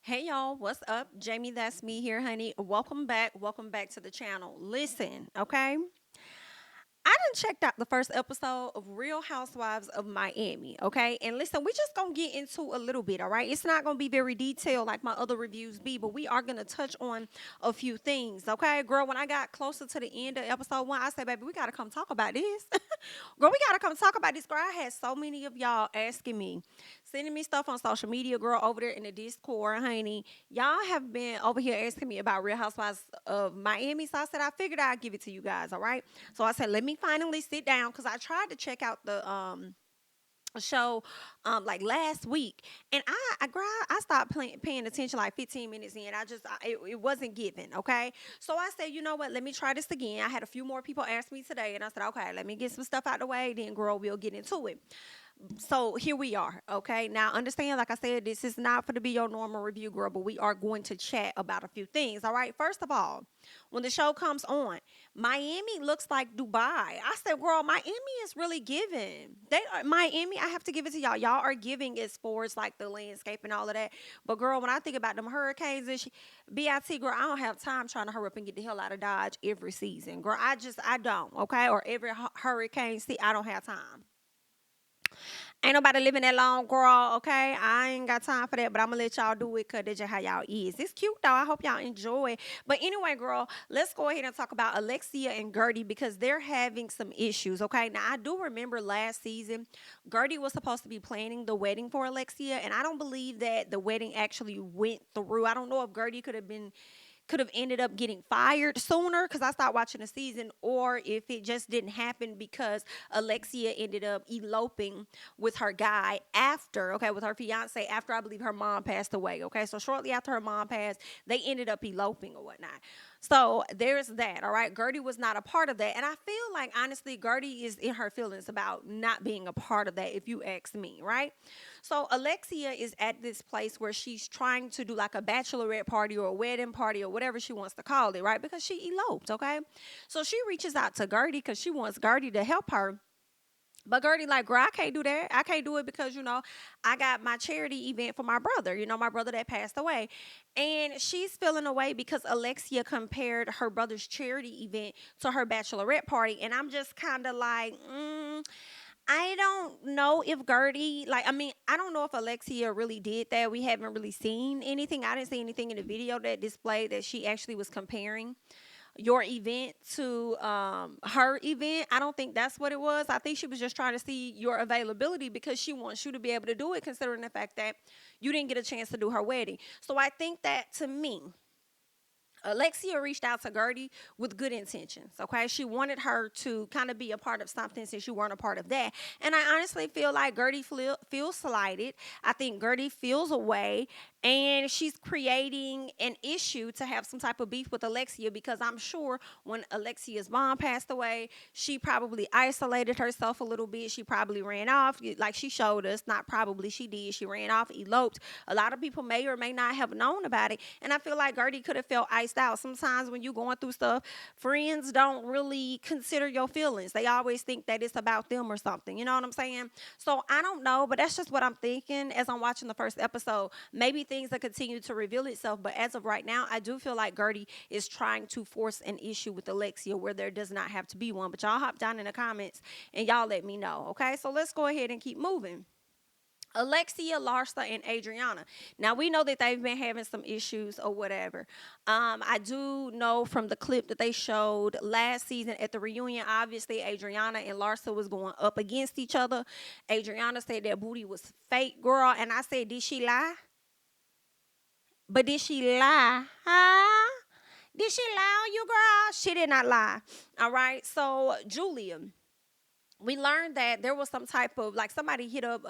Hey y'all, what's up? Jamie, that's me here, honey. Welcome back to the channel. Listen, okay? I done checked out the first episode of Real Housewives of Miami, okay? And listen, we just gonna get into a little bit, all right? It's not gonna be very detailed like my other reviews be, but we are gonna touch on a few things, okay? Girl, when I got closer to the end of episode one, I said, baby, we gotta come talk about this. Girl, we gotta come talk about this. Girl, I had so many of y'all asking me, sending me stuff on social media, girl, over there in the Discord, honey. Y'all have been over here asking me about Real Housewives of Miami. So I said, I figured I'd give it to you guys, all right? So I said, let me finally sit down because I tried to check out the show like last week, and I stopped paying attention like 15 minutes in. It wasn't given, okay? So I said, you know what, let me try this again. I had a few more people ask me today, and I said, okay, let me get some stuff out the way, then girl, we'll get into it. So here we are. Okay. Now understand, like I said, this is not for to be your normal review, girl, but we are going to chat about a few things. All right. First of all, when the show comes on, Miami looks like Dubai. I said, girl, Miami is really giving. They are Miami. I have to give it to y'all. Y'all are giving as far as like the landscape and all of that. But girl, when I think about them hurricanes and BIT, girl, I don't have time trying to hurry up and get the hell out of Dodge every season. Girl, I don't. Okay. Or every hurricane. See, I don't have time. Ain't nobody living that long, girl. Okay, I ain't got time for that, but I'm gonna let y'all do it because that's just how y'all is. It's cute though. I hope y'all enjoy. But anyway, girl, let's go ahead and talk about Alexia and Gertie because they're having some issues. Okay, now I do remember last season, Gertie was supposed to be planning the wedding for Alexia, and I don't believe that the wedding actually went through. I don't know if Gertie could have ended up getting fired sooner because I stopped watching the season, or if it just didn't happen because Alexia ended up eloping with her guy after, okay, with her fiance after I believe her mom passed away. Okay, so shortly after her mom passed, they ended up eloping or whatnot. So there's that. All right, Gertie was not a part of that, and I feel like honestly, Gertie is in her feelings about not being a part of that. If you ask me, right? So Alexia is at this place where she's trying to do like a bachelorette party or a wedding party or whatever she wants to call it, right? Because she eloped, okay? So she reaches out to Gertie because she wants Gertie to help her. But Gertie, like, girl, I can't do that. I can't do it because, I got my charity event for my brother, my brother that passed away. And she's feeling away because Alexia compared her brother's charity event to her bachelorette party. And I'm just kind of like, I don't know if Gertie, like, I mean, I don't know if Alexia really did that. We haven't really seen anything. I didn't see anything in the video that displayed that she actually was comparing your event to her event. I don't think that's what it was. I think she was just trying to see your availability because she wants you to be able to do it, considering the fact that you didn't get a chance to do her wedding. So I think that to me, Alexia reached out to Gertie with good intentions. Okay, she wanted her to kind of be a part of something since you weren't a part of that. And I honestly feel like Gertie feels slighted. I think Gertie feels away, and she's creating an issue to have some type of beef with Alexia because I'm sure when Alexia's mom passed away, she probably isolated herself a little bit. She probably ran off, like she showed us. Not probably, she did. She ran off, eloped. A lot of people may or may not have known about it, and I feel like Gertie could have felt iced out. Sometimes when you're going through stuff, friends don't really consider your feelings. They always think that it's about them or something. You know what I'm saying? So I don't know, but that's just what I'm thinking as I'm watching the first episode. Maybe things that continue to reveal itself, but as of right now, I do feel like Gertie is trying to force an issue with Alexia where there does not have to be one. But y'all hop down in the comments and y'all let me know. Okay, so let's go ahead and keep moving. Alexia, Larsa, and Adriana. Now we know that they've been having some issues or whatever. I do know from the clip that they showed last season at the reunion. Obviously, Adriana and Larsa was going up against each other. Adriana said that booty was fake, girl, and I said, did she lie? But did she lie? Huh? Did she lie on you, girl? She did not lie. All right. So Julia, we learned that there was some type of like somebody hit up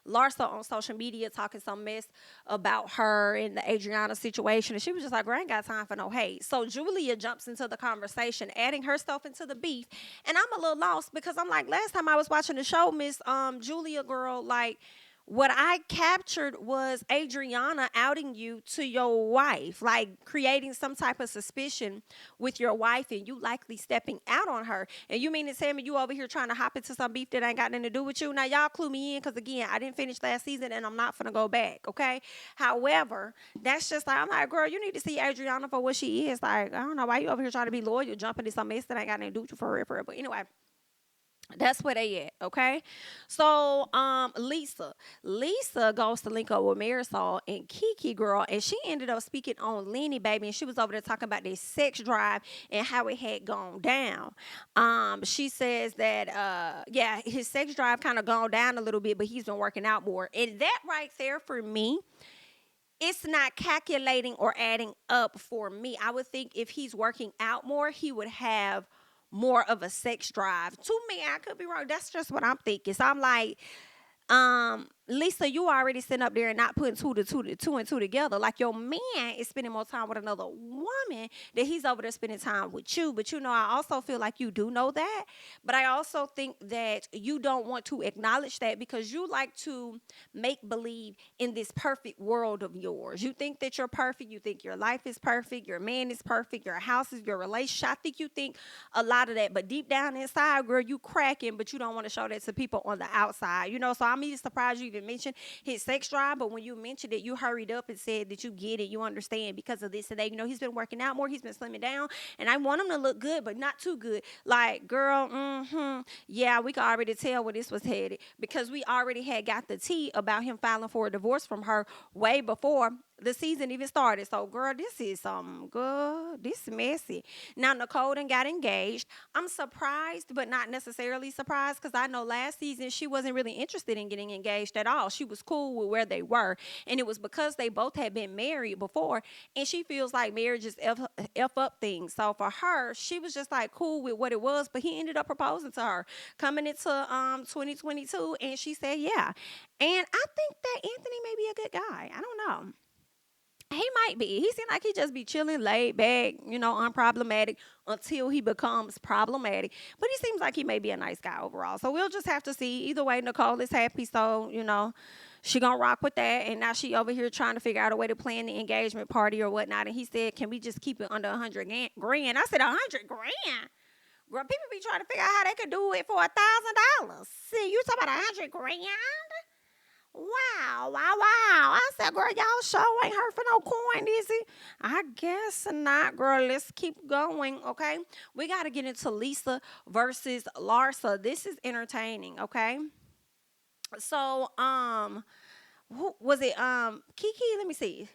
Larsa on social media talking some mess about her and the Adriana situation, and she was just like, "I ain't got time for no hate." So Julia jumps into the conversation, adding herself into the beef, and I'm a little lost because I'm like, last time I was watching the show, Miss Julia girl, like, What I captured was Adriana outing you to your wife, like creating some type of suspicion with your wife, and you likely stepping out on her. And you mean to tell me you over here trying to hop into some beef that ain't got nothing to do with you? Now, y'all clue me in, because again, I didn't finish last season and I'm not going to go back, okay? However, that's just like, I'm like, girl, you need to see Adriana for what she is. Like, I don't know why you over here trying to be loyal, jumping into some mess that ain't got nothing to do with you for real, for real. But anyway, that's where they at, okay? So, Lisa goes to link up with Marisol and Kiki, girl, and she ended up speaking on Lenny, baby, and she was over there talking about their sex drive and how it had gone down. She says that, yeah, his sex drive kind of gone down a little bit, but he's been working out more, and that right there for me, it's not calculating or adding up for me. I would think if he's working out more, he would have more of a sex drive. To me, I could be wrong. That's just what I'm thinking. So I'm like, Lisa, you already sitting up there and not putting two and two together. Like, your man is spending more time with another woman that he's over there spending time with you. But I also feel like you do know that. But I also think that you don't want to acknowledge that because you like to make believe in this perfect world of yours. You think that you're perfect. You think your life is perfect. Your man is perfect. Your house is your relationship. I think you think a lot of that. But deep down inside, girl, you cracking, but you don't want to show that to people on the outside. So I'm even surprised you even mentioned his sex drive, but when you mentioned it, you hurried up and said that you get it, you understand because of this and that. He's been working out more, he's been slimming down, and I want him to look good, but not too good. Like, girl, yeah, we could already tell where this was headed because we already had got the tea about him filing for a divorce from her way before the season even started. So, girl, this is good. This messy. Now, Nicole done got engaged. I'm surprised, but not necessarily surprised because I know last season she wasn't really interested in getting engaged at all. She was cool with where they were. And it was because they both had been married before. And she feels like marriage is F up things. So, for her, she was just like cool with what it was. But he ended up proposing to her coming into 2022. And she said, yeah. And I think that Anthony may be a good guy. I don't know. He might be. He seemed like he just be chilling, laid back, unproblematic until he becomes problematic. But he seems like he may be a nice guy overall. So we'll just have to see. Either way, Nicole is happy. So, she gonna rock with that. And now she over here trying to figure out a way to plan the engagement party or whatnot. And he said, can we just keep it under 100 grand? I said, 100 grand? Girl, people be trying to figure out how they could do it for $1,000. See, you talking about 100 grand? Wow. I said, girl, y'all sure ain't hurt for no coin, is it? I guess not, girl. Let's keep going, okay? We got to get into Lisa versus Larsa. This is entertaining, okay? So, who was it? Kiki, let me see.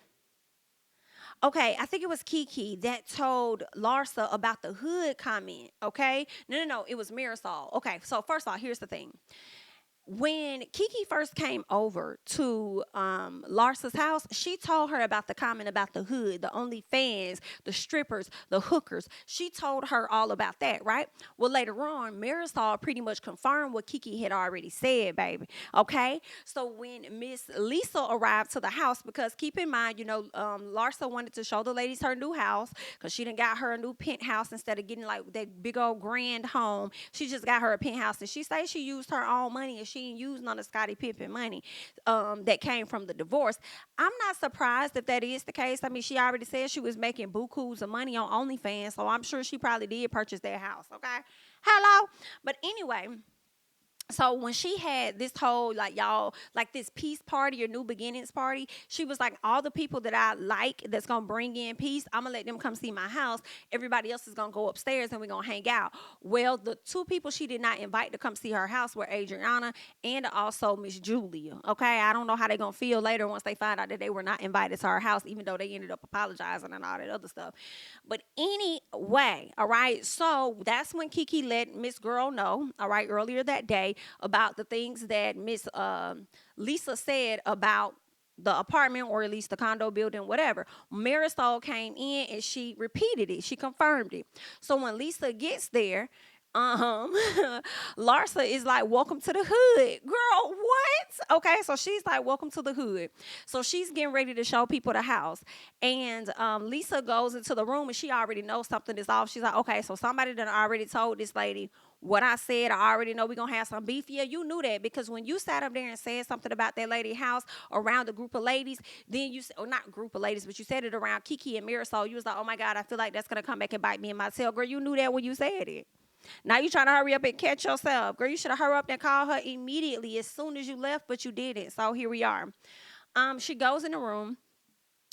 Okay, I think it was Kiki that told Larsa about the hood comment, okay? No, it was Marisol. Okay, so first of all, here's the thing. When Kiki first came over to Larsa's house, she told her about the comment about the hood, the OnlyFans, the strippers, the hookers. She told her all about that, right? Well, later on, Marisol pretty much confirmed what Kiki had already said, baby. Okay? So when Miss Lisa arrived to the house, because keep in mind, Larsa wanted to show the ladies her new house because she done got her a new penthouse instead of getting like that big old grand home. She just got her a penthouse, and she says she used her own money and she ain't used none of Scottie Pippen money that came from the divorce. I'm not surprised if that is the case. I mean, she already said she was making bukus of money on OnlyFans, so I'm sure she probably did purchase their house, okay? Hello? But anyway, so when she had this whole like this peace party or new beginnings party, she was like, all the people that I like that's gonna bring in peace, I'm gonna let them come see my house. Everybody else is gonna go upstairs and we're gonna hang out. Well, the two people she did not invite to come see her house were Adriana and also Miss Julia. Okay, I don't know how they're gonna feel later once they find out that they were not invited to her house, even though they ended up apologizing and all that other stuff. But anyway, all right, so that's when Kiki let Miss Girl know, all right, earlier that day, about the things that Miss Lisa said about the apartment, or at least the condo building, whatever. Marisol came in and she repeated it. She confirmed it. So when Lisa gets there, um Larsa is like, welcome to the hood. Girl, what? Okay, so she's like, welcome to the hood. So she's getting ready to show people the house. And Lisa goes into the room and she already knows something is off. She's like, okay, so somebody done already told this lady what I said. I already know we're gonna have some beef. Yeah, you knew that because when you sat up there and said something about that lady house around a group of ladies, then you, or not group of ladies, but you said it around Kiki and Marisol. You was like, oh my God, I feel like that's gonna come back and bite me in my tail. Girl, you knew that when you said it. Now you trying to hurry up and catch yourself. Girl, you should have hurried up and called her immediately as soon as you left, but you didn't. So here we are. She goes in the room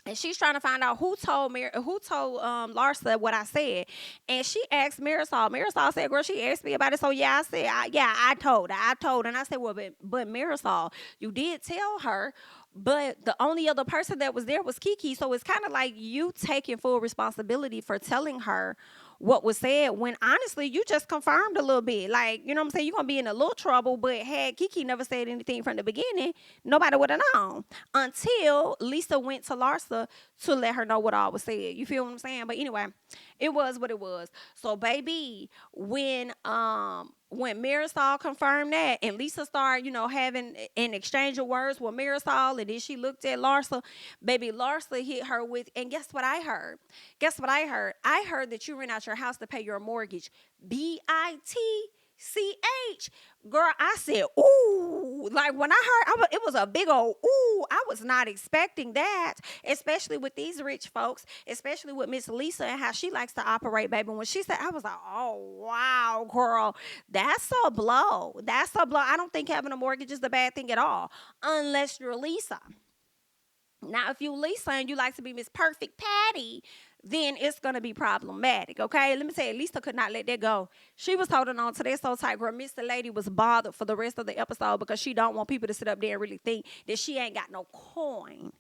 and she's trying to find out who told Larsa what I said. And she asked Marisol. Marisol said, girl, she asked me about it. So yeah, I said, I told her. And I said, well, but Marisol, you did tell her. But the only other person that was there was Kiki. So it's kind of like you taking full responsibility for telling her what was said when honestly you just confirmed a little bit. Like, you know what I'm saying? You're going to be in a little trouble, but had Kiki never said anything from the beginning, nobody would have known until Lisa went to Larsa to let her know what all was said. You feel what I'm saying? But anyway, it was what it was. So baby, when Marisol confirmed that and Lisa started, having an exchange of words with Marisol, and then she looked at Larsa, baby, Larsa hit her with, and guess what I heard? I heard that you rent out your house to pay your mortgage. BITCH. Girl, I said, ooh. Like when I heard, it was a big old ooh. I was not expecting that, especially with these rich folks, especially with Miss Lisa and how she likes to operate, baby. When she said, I was like, oh, wow, girl, that's a blow. That's a blow. I don't think having a mortgage is a bad thing at all, unless you're Lisa. Now, if you Lisa and you like to be Miss Perfect Patty, then it's going to be problematic, okay? Let me tell you, Lisa could not let that go. She was holding on to that so tight, girl. Miss the lady was bothered for the rest of the episode because she don't want people to sit up there and really think that she ain't got no coin.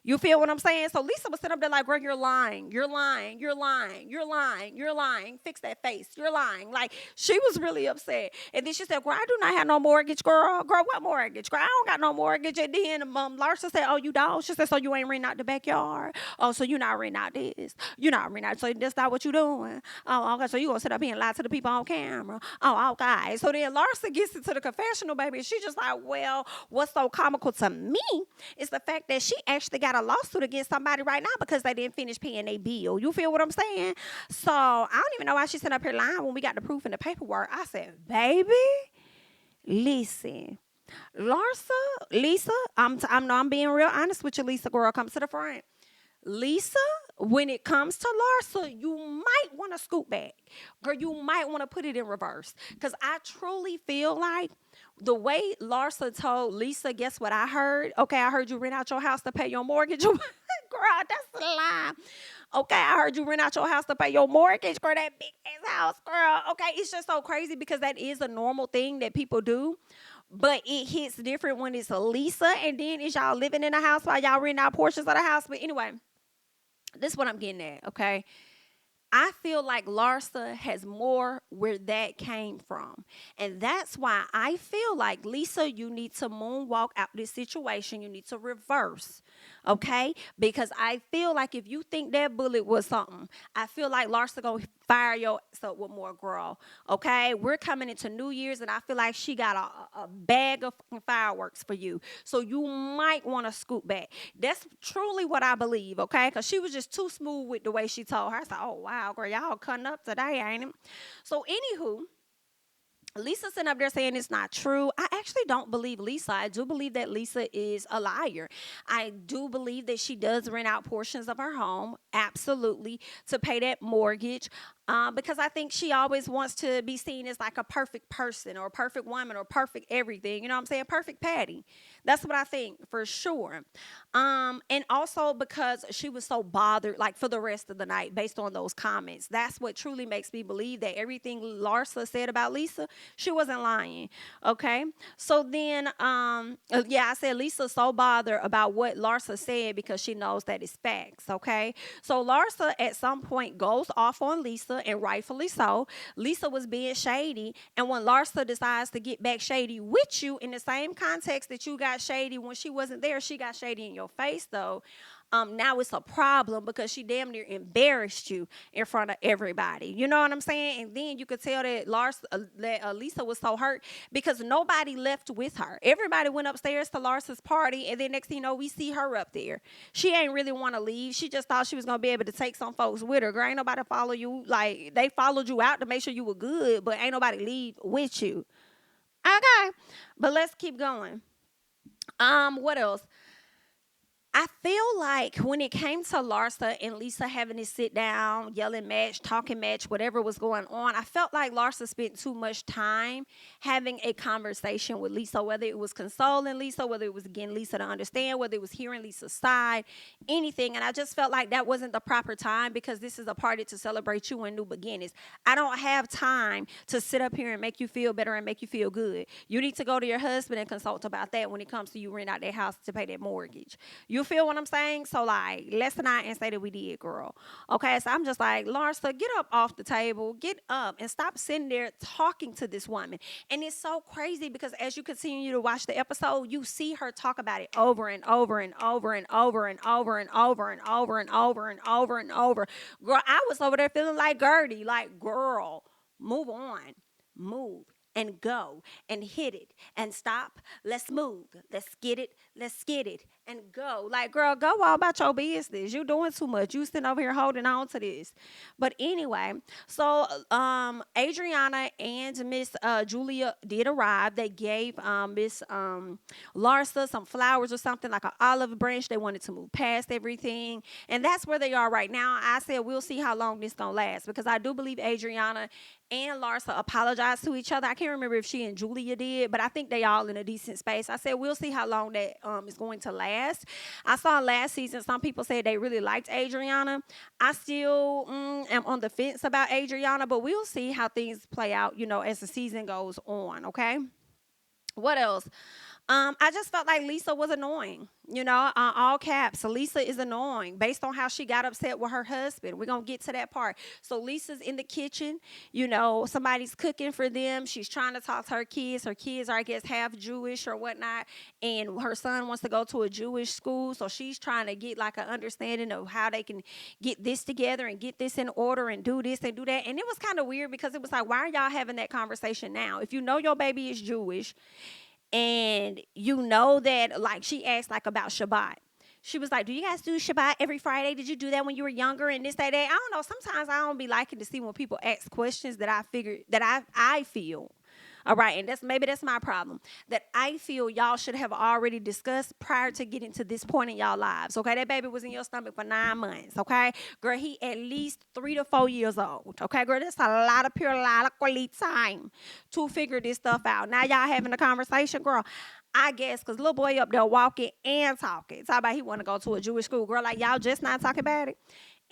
You feel what I'm saying? So Lisa was sitting up there like, girl, you're lying. You're lying. You're lying. You're lying. You're lying. Fix that face. You're lying. Like, she was really upset. And then she said, girl, I do not have no mortgage, girl. Girl, what mortgage? Girl, I don't got no mortgage. And then Larsa said, oh, you don't? She said, so you ain't renting out the backyard? Oh, so you not renting out this? You not renting out. So that's not what you doing? Oh, okay. So you going to sit up here and lie to the people on camera? Oh, okay. So then Larsa gets into the confessional, baby. And she just like, well, what's so comical to me is the fact that she actually got a lawsuit against somebody right now because they didn't finish paying their bill. You feel what I'm saying? So I don't even know why she's sitting up here lying when we got the proof and the paperwork. I said, baby, listen, Lisa, I'm being real honest with you, Lisa, girl. Come to the front. Lisa, when it comes to Larsa, you might want to scoot back. Girl, you might want to put it in reverse. Because I truly feel like the way Larsa told Lisa, guess what I heard? Okay, I heard you rent out your house to pay your mortgage. Girl, that's a lie. Okay, I heard you rent out your house to pay your mortgage. Girl, that big ass house, girl. Okay, it's just so crazy because that is a normal thing that people do. But it hits different when it's a Lisa and then it's y'all living in a house while y'all renting out portions of the house. But anyway, this is what I'm getting at, okay? I feel like Larsa has more where that came from. And that's why I feel like, Lisa, you need to moonwalk out this situation. You need to reverse, okay? Because I feel like if you think that bullet was something, I feel like Larsa going to fire your ass up with more, girl, okay? We're coming into New Year's, and I feel like she got a bag of fireworks for you. So you might want to scoot back. That's truly what I believe, okay? Because she was just too smooth with the way she told her. I said, oh, wow, girl, y'all cutting up today, ain't it? So anywho, Lisa sitting up there saying it's not true. I actually don't believe Lisa. I do believe that Lisa is a liar. I do believe that she does rent out portions of her home, absolutely, to pay that mortgage. Because I think she always wants to be seen as like a perfect person or a perfect woman or perfect everything. You know what I'm saying? Perfect Patty. That's what I think for sure. And also because she was so bothered like for the rest of the night based on those comments. That's what truly makes me believe that everything Larsa said about Lisa, she wasn't lying. Okay. So then, I said Lisa's so bothered about what Larsa said because she knows that it's facts. Okay. So Larsa at some point goes off on Lisa, and rightfully so. Lisa was being shady, and when Larsa decides to get back shady with you in the same context that you got shady when she wasn't there, she got shady in your face though. now it's a problem because she damn near embarrassed you in front of everybody. You know what I'm saying? And then you could tell that Lisa was so hurt because nobody left with her. Everybody went upstairs to Larsa's party, and then next thing you know, we see her up there. She ain't really want to leave. She just thought she was gonna be able to take some folks with her. Girl, ain't nobody follow you. Like, they followed you out to make sure you were good, but ain't nobody leave with you. Okay, but let's keep going. What else? I feel like when it came to Larsa and Lisa having to sit down, yelling match, talking match, whatever was going on, I felt like Larsa spent too much time having a conversation with Lisa, whether it was consoling Lisa, whether it was getting Lisa to understand, whether it was hearing Lisa's side, anything. And I just felt like that wasn't the proper time because this is a party to celebrate you and new beginnings. I don't have time to sit up here and make you feel better and make you feel good. You need to go to your husband and consult about that when it comes to you rent out their house to pay that mortgage. You feel what I'm saying? So, like, let's not and say that we did, girl. Okay, so I'm just like, Larsa, get up off the table, get up, and stop sitting there talking to this woman. And it's so crazy because as you continue to watch the episode, you see her talk about it over and over and over and over and over and over and over and over and over and over. Girl, I was over there feeling like Gertie, like, girl, move on, move. And go and hit it and stop. Let's move. Let's get it. Let's get it and go. Like, girl, go all about your business. You doing too much. You sitting over here holding on to this. But anyway, so Adriana and Miss Julia did arrive. They gave Miss Larsa some flowers or something, like an olive branch. They wanted to move past everything. And that's where they are right now. I said we'll see how long this gonna last because I do believe Adriana and Larsa apologized to each other. I can't remember if she and Julia did, but I think they all in a decent space. I said we'll see how long that is going to last. I saw last season some people said they really liked Adriana. I still am on the fence about Adriana, but we'll see how things play out, as the season goes on, okay? What else? I just felt like Lisa was annoying, all caps. Lisa is annoying based on how she got upset with her husband. We're going to get to that part. So Lisa's in the kitchen, somebody's cooking for them. She's trying to talk to her kids. Her kids are, I guess, half Jewish or whatnot. And her son wants to go to a Jewish school. So she's trying to get like an understanding of how they can get this together and get this in order and do this and do that. And it was kind of weird because it was like, why are y'all having that conversation now? If you know your baby is Jewish, and that, like, she asked, like, about Shabbat. She was like, do you guys do Shabbat every Friday? Did you do that when you were younger and this, that? I don't know. Sometimes I don't be liking to see when people ask questions that I feel. All right, and maybe that's my problem, that I feel y'all should have already discussed prior to getting to this point in y'all lives, okay? That baby was in your stomach for 9 months, okay? Girl, he at least 3 to 4 years old, okay? Girl, that's a lot of periodically time to figure this stuff out. Now y'all having a conversation, girl. I guess, because little boy up there walking and talking. Talk about he want to go to a Jewish school. Girl, like, y'all just not talking about it.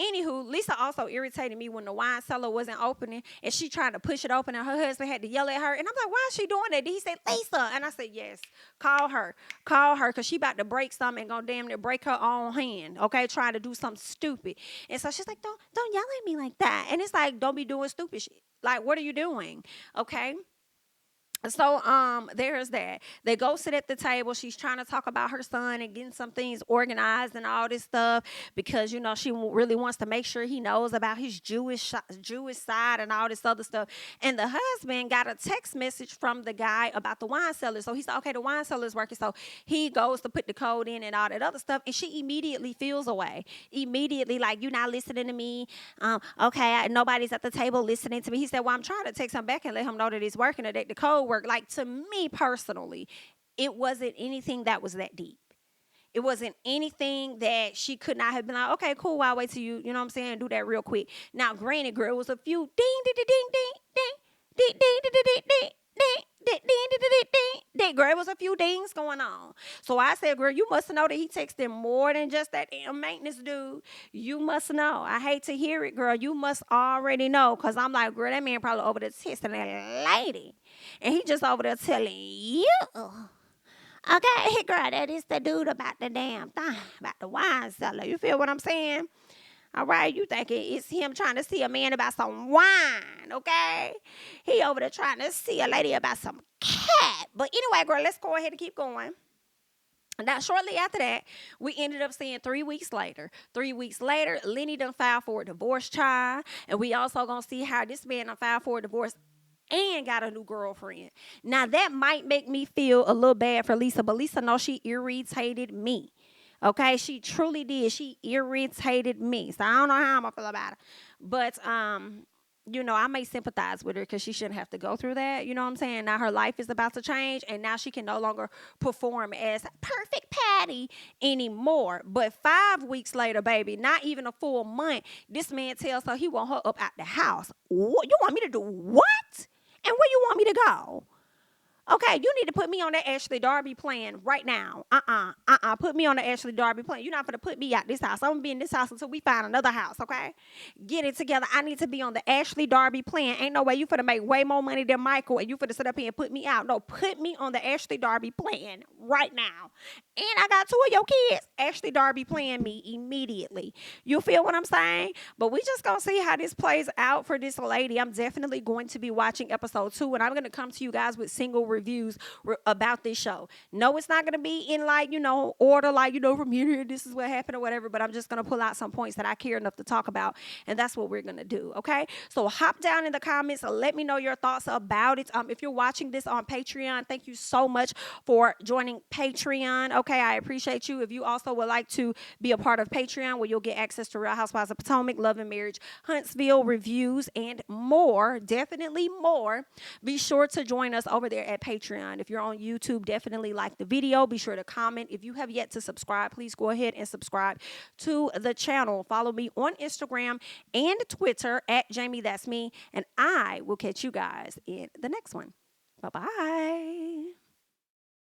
Anywho, Lisa also irritated me when the wine cellar wasn't opening and she tried to push it open and her husband had to yell at her. And I'm like, why is she doing that? He said, Lisa. And I said, yes, call her because she about to break something and gonna damn near break her own hand, okay, trying to do something stupid. And so she's like, don't yell at me like that. And it's like, don't be doing stupid shit. Like, what are you doing? Okay. So there's that. They go sit at the table. She's trying to talk about her son and getting some things organized and all this stuff because she really wants to make sure he knows about his Jewish side and all this other stuff. And the husband got a text message from the guy about the wine cellar. So he said, okay, the wine cellar is working. So he goes to put the code in and all that other stuff, and she immediately feels away. Immediately, like, you're not listening to me. Okay, nobody's at the table listening to me. He said, well, I'm trying to text him back and let him know that it's working or that the code work. Like, to me personally, it wasn't anything that was that deep. It wasn't anything that she could not have been like, okay, cool, I'll wait till you know what I'm saying, do that real quick. Now, granted, girl, it was a few ding, ding, ding, ding, ding, ding, ding, ding, ding, ding, ding, ding, ding, ding, girl, it was a few dings going on. So I said, girl, you must know that he texted more than just that damn maintenance dude. You must know. I hate to hear it, girl. You must already know. Because I'm like, girl, that man probably over there texting that lady. And he just over there telling you. Okay, girl, that is the dude about the damn thing, about the wine cellar. You feel what I'm saying? All right, you thinking it's him trying to see a man about some wine, okay? He over there trying to see a lady about some cat. But anyway, girl, let's go ahead and keep going. Now, shortly after that, we ended up seeing 3 weeks later. 3 weeks later, Lenny done filed for a divorce, child. And we also gonna see how this man done filed for a divorce and got a new girlfriend. Now, that might make me feel a little bad for Lisa, but Lisa knows she irritated me. Okay, she truly did. She irritated me. So I don't know how I'm gonna feel about it. But I may sympathize with her because she shouldn't have to go through that. You know what I'm saying? Now her life is about to change, and now she can no longer perform as perfect Patty anymore. But 5 weeks later, baby, not even a full month, this man tells her he want her up out the house. What, you want me to do what? And where you want me to go? Okay, you need to put me on that Ashley Darby plan right now. Put me on the Ashley Darby plan. You're not going to put me out this house. I'm going to be in this house until we find another house, okay? Get it together. I need to be on the Ashley Darby plan. Ain't no way you finna make way more money than Michael and you finna sit up here and put me out. No, put me on the Ashley Darby plan right now. And I got 2 of your kids. Ashley Darby plan me immediately. You feel what I'm saying? But we just going to see how this plays out for this lady. I'm definitely going to be watching episode 2, and I'm going to come to you guys with single reviews about this show. No, it's not going to be in order, from here, this is what happened or whatever, but I'm just going to pull out some points that I care enough to talk about, and that's what we're going to do, okay? So hop down in the comments and let me know your thoughts about it. If you're watching this on Patreon, thank you so much for joining Patreon, okay? I appreciate you. If you also would like to be a part of Patreon, where you'll get access to Real Housewives of Potomac, Love and Marriage, Huntsville reviews, and more, definitely more, be sure to join us over there at Patreon. If you're on YouTube, definitely like the video. Be sure to comment. If you have yet to subscribe, please go ahead and subscribe to the channel. Follow me on Instagram and Twitter at JamiThatsMe, and I will catch you guys in the next one. Bye-bye.